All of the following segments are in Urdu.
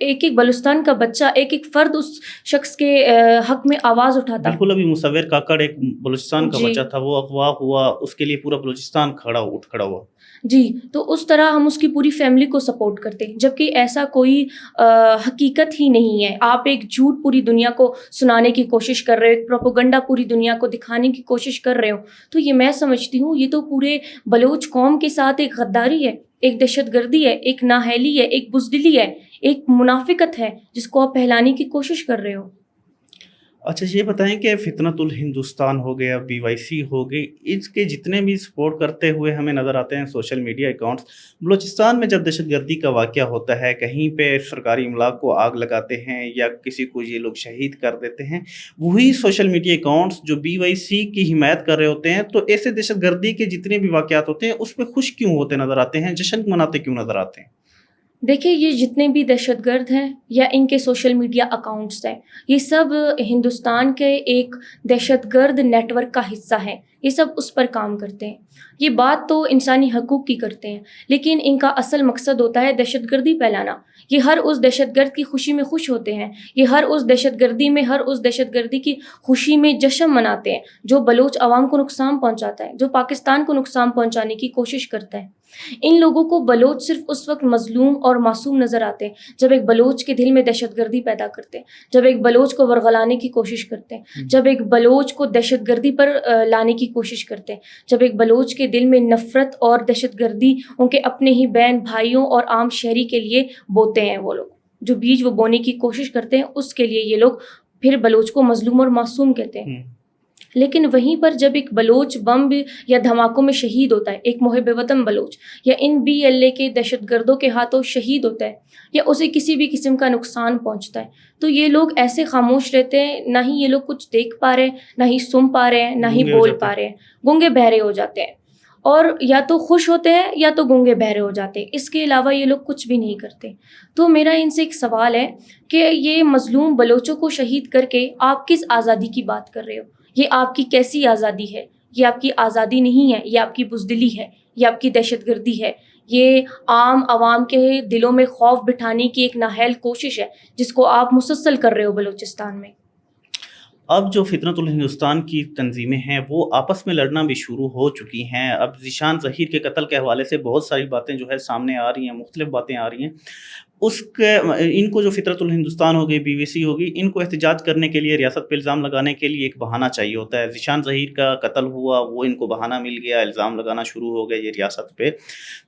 ایک ایک بلوچستان کا بچہ، ایک ایک فرد اس شخص کے حق میں آواز اٹھاتا. بالکل ابھی مصور کاکڑ ایک بلوچستان کا جی بچہ تھا، وہ اغوا ہوا، اس کے لیے پورا بلوچستان اٹھ کھڑا ہوا. جی، تو اس طرح ہم اس کی پوری فیملی کو سپورٹ کرتے ہیں، جبکہ ایسا کوئی حقیقت ہی نہیں ہے. آپ ایک جھوٹ پوری دنیا کو سنانے کی کوشش کر رہے ہو، ایک پروپیگنڈا پوری دنیا کو دکھانے کی کوشش کر رہے ہو. تو یہ میں سمجھتی ہوں یہ تو پورے بلوچ قوم کے ساتھ ایک غداری ہے، ایک دہشت گردی ہے، ایک نااہلی ہے، ایک بزدلی ہے، ایک منافقت ہے جس کو آپ پھیلانے کی کوشش کر رہے ہو. اچھا یہ بتائیں کہ فتنۃ الہندوستان ہو گیا، BYC ہو گئی، اس کے جتنے بھی سپورٹ کرتے ہوئے ہمیں نظر آتے ہیں سوشل میڈیا اکاؤنٹس، بلوچستان میں جب دہشت گردی کا واقعہ ہوتا ہے، کہیں پہ سرکاری املاک کو آگ لگاتے ہیں یا کسی کو یہ لوگ شہید کر دیتے ہیں، وہی سوشل میڈیا اکاؤنٹس جو BYC کی حمایت کر رہے ہوتے ہیں، تو ایسے دہشت گردی کے جتنے بھی واقعات ہوتے ہیں اس پہ خوش کیوں ہوتے نظر آتے ہیں، جشن مناتے کیوں نظر آتے ہیں؟ دیکھیں، یہ جتنے بھی دہشت گرد ہیں یا ان کے سوشل میڈیا اکاؤنٹس ہیں، یہ سب ہندوستان کے ایک دہشت گرد نیٹ ورک کا حصہ ہیں. یہ سب اس پر کام کرتے ہیں. یہ بات تو انسانی حقوق کی کرتے ہیں، لیکن ان کا اصل مقصد ہوتا ہے دہشت گردی پھیلانا. یہ ہر اس دہشت گرد کی خوشی میں خوش ہوتے ہیں، یہ ہر اس دہشت گردی کی خوشی میں جشن مناتے ہیں جو بلوچ عوام کو نقصان پہنچاتا ہے، جو پاکستان کو نقصان پہنچانے کی کوشش کرتا ہے. ان لوگوں کو بلوچ صرف اس وقت مظلوم اور معصوم نظر آتے ہیں جب ایک بلوچ کے دل میں دہشت گردی پیدا کرتے ہیں، جب ایک بلوچ کو ورغلانے کی کوشش کرتے ہیں، جب ایک بلوچ کو دہشت گردی پر لانے کی کوشش کرتے ہیں، جب ایک بلوچ کے دل میں نفرت اور دہشت گردی ان کے اپنے ہی بہن بھائیوں اور عام شہری کے لیے بوتے ہیں. وہ لوگ جو بیج وہ بونے کی کوشش کرتے ہیں، اس کے لیے یہ لوگ پھر بلوچ کو مظلوم اور معصوم کہتے ہیں. لیکن وہیں پر جب ایک بلوچ بم یا دھماکوں میں شہید ہوتا ہے، ایک محب وطن بلوچ یا ان BLA کے دہشت گردوں کے ہاتھوں شہید ہوتا ہے یا اسے کسی بھی قسم کا نقصان پہنچتا ہے، تو یہ لوگ ایسے خاموش رہتے ہیں. نہ ہی یہ لوگ کچھ دیکھ پا رہے ہیں، نہ ہی سن پا رہے ہیں، نہ ہی بول پا رہے ہیں. گونگے بہرے ہو جاتے ہیں، اور یا تو خوش ہوتے ہیں یا تو گونگے بہرے ہو جاتے ہیں. اس کے علاوہ یہ لوگ کچھ بھی نہیں کرتے. تو میرا ان سے ایک سوال ہے کہ یہ مظلوم بلوچوں کو شہید کر کے آپ کس آزادی کی بات کر رہے ہو؟ یہ آپ کی کیسی آزادی ہے؟ یہ آپ کی آزادی نہیں ہے، یہ آپ کی بزدلی ہے، یہ آپ کی دہشت گردی ہے. یہ عام عوام کے دلوں میں خوف بٹھانے کی ایک نااہل کوشش ہے جس کو آپ مسلسل کر رہے ہو بلوچستان میں. اب جو فتنۃ الہندوستان کی تنظیمیں ہیں وہ آپس میں لڑنا بھی شروع ہو چکی ہیں. اب ذیشان ظہیر کے قتل کے حوالے سے بہت ساری باتیں جو ہے سامنے آ رہی ہیں، مختلف باتیں آ رہی ہیں. ان کو جو فطرت الہندوستان ہو گئی، BYC ہوگی، ان کو احتجاج کرنے کے لیے، ریاست پہ الزام لگانے کے لیے ایک بہانہ چاہیے ہوتا ہے. ذیشان ظہیر کا قتل ہوا، وہ ان کو بہانہ مل گیا، الزام لگانا شروع ہو گئے یہ ریاست پہ.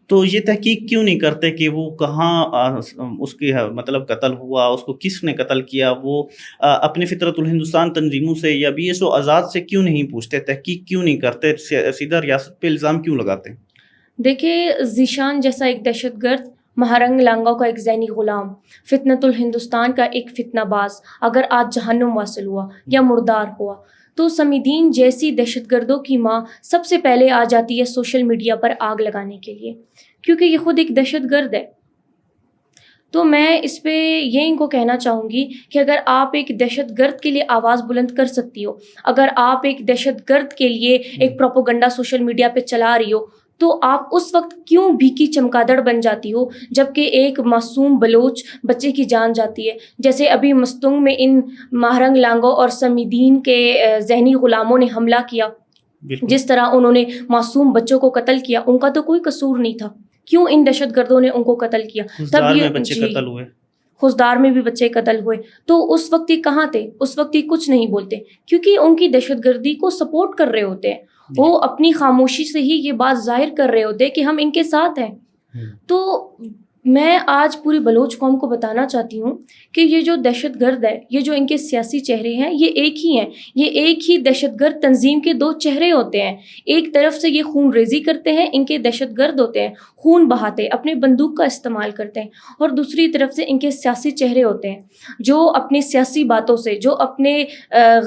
تو یہ تحقیق کیوں نہیں کرتے کہ وہ کہاں اس کی مطلب قتل ہوا، اس کو کس نے قتل کیا؟ وہ اپنے فطرت الہندوستان تنظیموں سے یا BSO آزاد سے کیوں نہیں پوچھتے؟ تحقیق کیوں نہیں کرتے؟ سیدھا ریاست پہ الزام کیوں لگاتے؟ دیکھیں، ذیشان جیسا ایک دہشت گرد، مہرنگ لانگاؤ کا ایک ذہنی غلام، فتنۃ الہندوستان کا ایک فتنہ باز اگر آج جہنم واصل ہوا یا مردار ہوا، تو سمیدین جیسی دہشت گردوں کی ماں سب سے پہلے آ جاتی ہے سوشل میڈیا پر آگ لگانے کے لیے، کیونکہ یہ خود ایک دہشت گرد ہے. تو میں اس پہ یہ ان کو کہنا چاہوں گی کہ اگر آپ ایک دہشت گرد کے لیے آواز بلند کر سکتی ہو، اگر آپ ایک دہشت گرد کے لیے ایک پروپیگنڈا سوشل میڈیا پہ چلا رہی ہو، تو آپ اس وقت کیوں بھیکی چمگادڑ بن جاتی ہو جبکہ ایک معصوم بلوچ بچے کی جان جاتی ہے؟ جیسے ابھی مستنگ میں ان مہرنگ لانگو اور سمیدین کے ذہنی غلاموں نے حملہ کیا، جس طرح انہوں نے معصوم بچوں کو قتل کیا، ان کا تو کوئی قصور نہیں تھا، کیوں ان دہشت گردوں نے ان کو قتل کیا؟ تب یہ بچے قتل ہوئے، خوزدار میں بھی بچے قتل ہوئے. تو اس وقت یہ کہاں تھے؟ اس وقت یہ کچھ نہیں بولتے کیونکہ ان کی دہشت گردی کو سپورٹ کر رہے ہوتے ہیں. وہ اپنی خاموشی سے ہی یہ بات ظاہر کر رہے ہوتے ہیں کہ ہم ان کے ساتھ ہیں. تو میں آج پوری بلوچ قوم کو بتانا چاہتی ہوں کہ یہ جو دہشت گرد ہے، یہ جو ان کے سیاسی چہرے ہیں، یہ ایک ہی ہیں. یہ ایک ہی دہشت گرد تنظیم کے دو چہرے ہوتے ہیں. ایک طرف سے یہ خون ریزی کرتے ہیں، ان کے دہشت گرد ہوتے ہیں، خون بہاتے ہیں، اپنے بندوق کا استعمال کرتے ہیں، اور دوسری طرف سے ان کے سیاسی چہرے ہوتے ہیں جو اپنی سیاسی باتوں سے، جو اپنے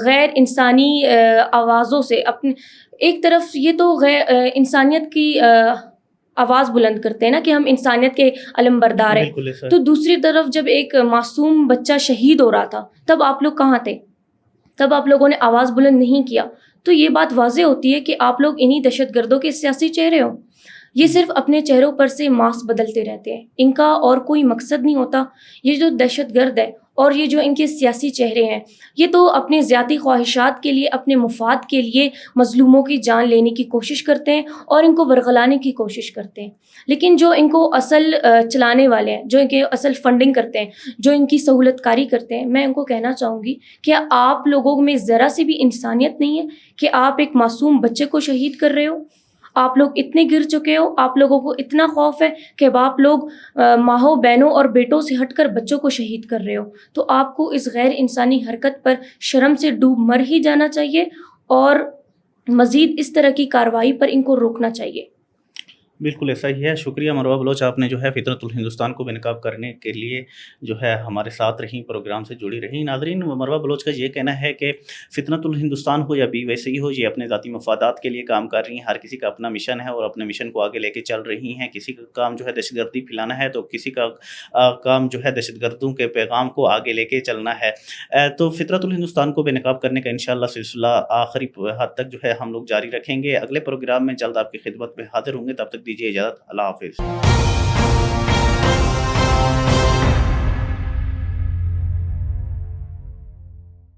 غیر انسانی آوازوں سے، اپنے ایک طرف یہ تو غیر انسانیت کی آواز بلند کرتے ہیں نا کہ ہم انسانیت کے علم بردار ہیں، تو دوسری طرف جب ایک معصوم بچہ شہید ہو رہا تھا تب آپ لوگ کہاں تھے؟ تب آپ لوگوں نے آواز بلند نہیں کیا. تو یہ بات واضح ہوتی ہے کہ آپ لوگ انہی دہشت گردوں کے سیاسی چہرے ہو. یہ صرف اپنے چہروں پر سے ماسک بدلتے رہتے ہیں، ان کا اور کوئی مقصد نہیں ہوتا۔ یہ جو دہشت گرد ہے اور یہ جو ان کے سیاسی چہرے ہیں، یہ تو اپنے ذاتی خواہشات کے لیے، اپنے مفاد کے لیے مظلوموں کی جان لینے کی کوشش کرتے ہیں اور ان کو ورغلانے کی کوشش کرتے ہیں۔ لیکن جو ان کو اصل چلانے والے ہیں، جو ان کے اصل فنڈنگ کرتے ہیں، جو ان کی سہولت کاری کرتے ہیں، میں ان کو کہنا چاہوں گی کہ آپ لوگوں میں ذرا سی بھی انسانیت نہیں ہے کہ آپ ایک معصوم بچے کو شہید کر رہے ہو؟ آپ لوگ اتنے گر چکے ہو، آپ لوگوں کو اتنا خوف ہے کہ اب آپ لوگ ماؤں بہنوں اور بیٹوں سے ہٹ کر بچوں کو شہید کر رہے ہو، تو آپ کو اس غیر انسانی حرکت پر شرم سے ڈوب مر ہی جانا چاہیے اور مزید اس طرح کی کارروائی پر ان کو روکنا چاہیے۔ بالکل ایسا ہی ہے۔ شکریہ مروہ بلوچ، آپ نے جو ہے فطرت الہندوستان کو بے نقاب کرنے کے لیے جو ہے ہمارے ساتھ رہیں، پروگرام سے جڑی رہیں۔ ناظرین، مروہ بلوچ کا یہ کہنا ہے کہ فطرت الہندوستان ہو یا بی ویسے ہی ہو، یہ اپنے ذاتی مفادات کے لیے کام کر رہی ہیں۔ ہر کسی کا اپنا مشن ہے اور اپنے مشن کو آگے لے کے چل رہی ہیں۔ کسی کا کام جو ہے دہشت گردی پھیلانا ہے تو کسی کا کام جو ہے دہشت گردوں کے پیغام کو آگے لے کے چلنا ہے۔ تو فطرت الہندوستان کو بے نقاب کرنے کا انشاءاللہ سلسلہ آخری حد تک جو ہے ہم لوگ جاری رکھیں گے۔ اگلے پروگرام میں جلد آپ کی خدمت میں حاضر ہوں گے، تب تک دیجیے اجازت۔ اللہ حافظ۔